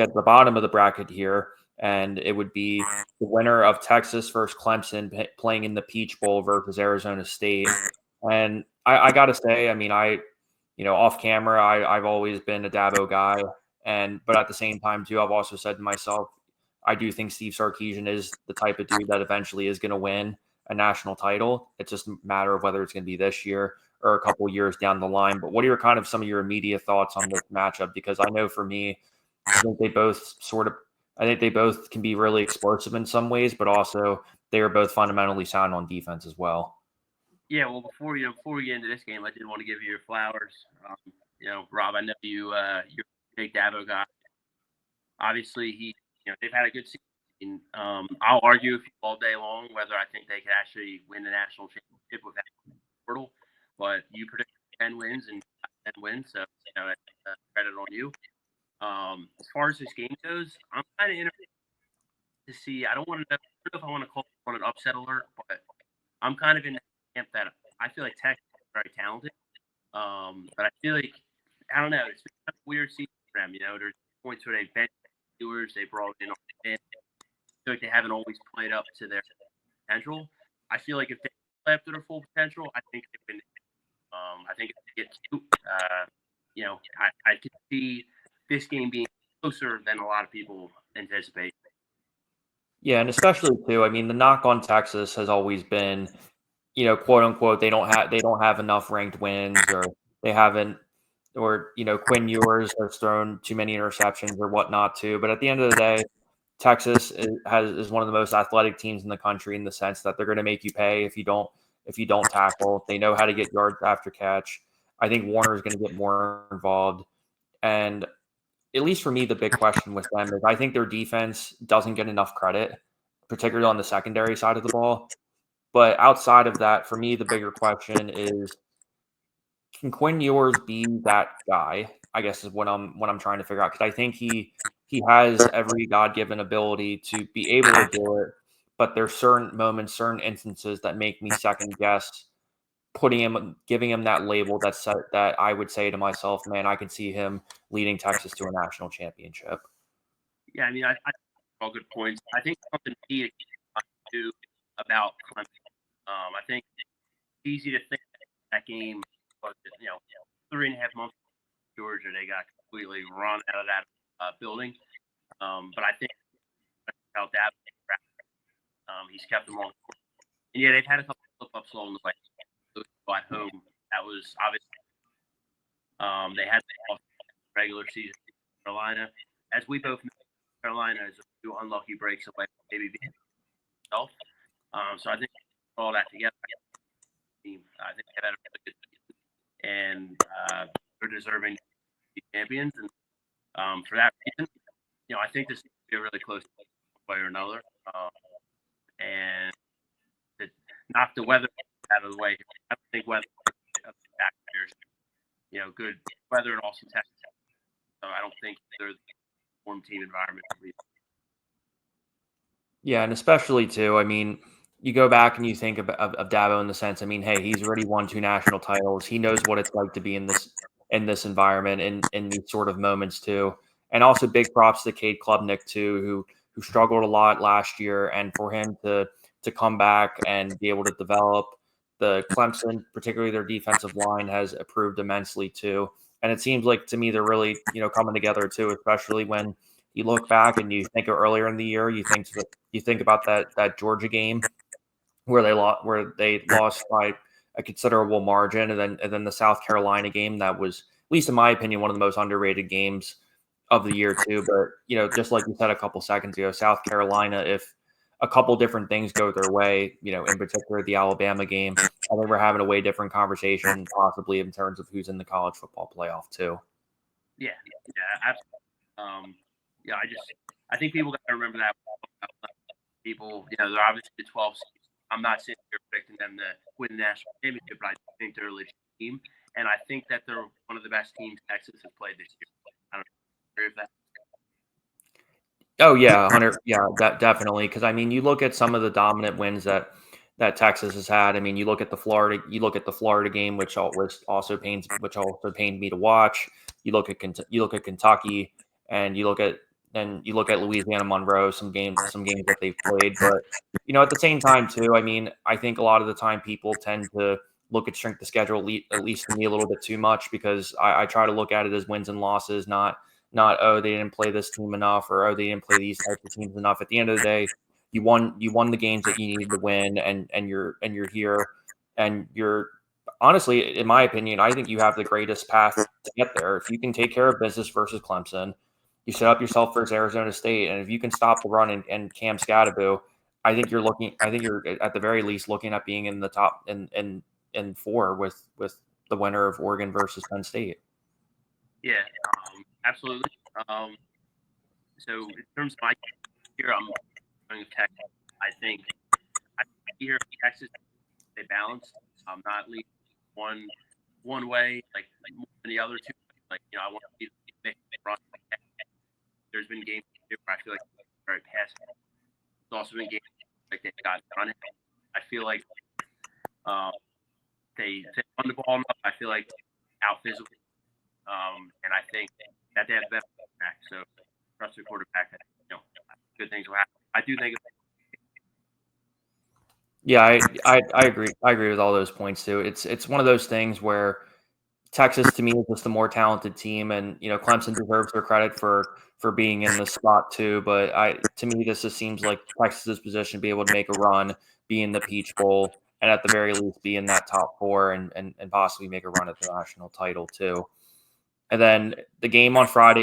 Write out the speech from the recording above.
at the bottom of the bracket here, and it would be the winner of Texas versus Clemson playing in the Peach Bowl versus Arizona State. And I got to say, I mean, off camera, I've always been a Dabo guy, but at the same time too, I've also said to myself, I do think Steve Sarkisian is the type of dude that eventually is going to win a national title. It's just a matter of whether it's going to be this year or a couple years down the line. But what are some of your immediate thoughts on this matchup? Because I know for me, I think they both can be really explosive in some ways, but also they are both fundamentally sound on defense as well. Yeah, well, before we get into this game, I did want to give you your flowers. Rob, I know you're a big Dabo guy. Obviously, they've had a good season. I'll argue with you all day long whether I think they could actually win the national championship without portal, but you predicted 10 wins and 10 wins, so credit on you. As far as this game goes, I'm kind of interested to see. I don't know if I want to call it an upset alert, but I'm kind of in the camp that I feel like Texas is very talented. But I feel like, I don't know, it's been kind of weird season for them. There's points where they bench viewers, they brought in. I feel like they haven't always played up to their potential. I feel like if they play up to their full potential, I think they win. I think if they get cute, I could see this game being closer than a lot of people anticipate. Yeah, and especially too, I mean, the knock on Texas has always been, quote unquote, they don't have enough ranked wins, or they haven't, or Quinn Ewers has thrown too many interceptions or whatnot too. But at the end of the day, Texas is one of the most athletic teams in the country in the sense that they're going to make you pay if you don't tackle. They know how to get yards after catch. I think Warner is going to get more involved, and at least for me, the big question with them is I think their defense doesn't get enough credit, particularly on the secondary side of the ball. But outside of that, for me, the bigger question is, can Quinn Ewers be that guy? I guess is what I'm trying to figure out, because I think he has every God-given ability to be able to do it, but there's certain moments, certain instances that make me second guess giving him that label that I would say to myself, man, I could see him leading Texas to a national championship. Yeah, I mean, I all good points. I think something key to do about Clemson. I think it's easy to think that game was, 3.5 months in Georgia, they got completely run out of that building. But I think about that, he's kept them on. And yeah, they've had a couple of slip-ups along the way. At home, that was obviously they had the regular season in Carolina. As we both know, Carolina is a few unlucky breaks away from maybe being itself. So I think all that together, I think they had a really good season, and they're deserving to be champions. And for that reason, I think this will be a really close one way or another. And to knock the weather out of the way, I don't think weather factors. Good weather and also Texas. So I don't think there's a warm team environment. Yeah, and especially too, I mean, you go back and you think of Dabo in the sense, I mean, hey, he's already won 2 national titles. He knows what it's like to be in this environment and in these sort of moments too. And also big props to Cade Klubnik too, who struggled a lot last year, and for him to come back and be able to develop. The Clemson, particularly their defensive line, has improved immensely too. And it seems like to me they're really, coming together too, especially when you look back and you think of earlier in the year, you think about that Georgia game where they lost by a considerable margin, and then the South Carolina game that was, at least in my opinion, one of the most underrated games of the year too. But just like you said a couple seconds ago, South Carolina, if a couple different things go their way, in particular the Alabama game, I think we're having a way different conversation possibly in terms of who's in the college football playoff too. Yeah, absolutely. I think people got to remember that. People, they're obviously the 12 seeds. I'm not sitting here predicting them to win the national championship, but I think they're a legit team, and I think that they're one of the best teams Texas has played this year. I don't agree with that. Oh yeah, 100. Yeah, definitely. Because I mean, you look at some of the dominant wins that Texas has had. I mean, you look at the Florida game, which also pained me to watch. You look at Kentucky, and you look at and you look at Louisiana Monroe, some games that they've played, but at the same time too, I mean, I think a lot of the time people tend to look at strength of schedule, at least to me, a little bit too much, because I try to look at it as wins and losses, not oh, they didn't play this team enough, or oh, they didn't play these types of teams enough. At the end of the day, you won the games that you needed to win, and you're here, and you're honestly, in my opinion, I think you have the greatest path to get there. If you can take care of business versus Clemson, you set up yourself versus Arizona State, and if you can stop the run and Cam Scadaboo, I think you're at the very least looking at being in the top in 4 with the winner of Oregon versus Penn State. Yeah, absolutely. So in terms of my here, I'm going to Texas. I think here Texas they balance. Not least one way like more than the other two. Like I want to see the run. There's been games where I feel like very passive. There's also been games like they got done. I feel like they run the ball enough. I feel like out physical. And I think that they have the best quarterback. So trust the quarterback. Good things will happen. I do think. Yeah, I agree. I agree with all those points too. It's one of those things where Texas to me is just the more talented team, and Clemson deserves their credit for being in this spot too. But to me, this just seems like Texas's position to be able to make a run, be in the Peach Bowl, and at the very least be in that top 4 and possibly make a run at the national title too. And then the game on Friday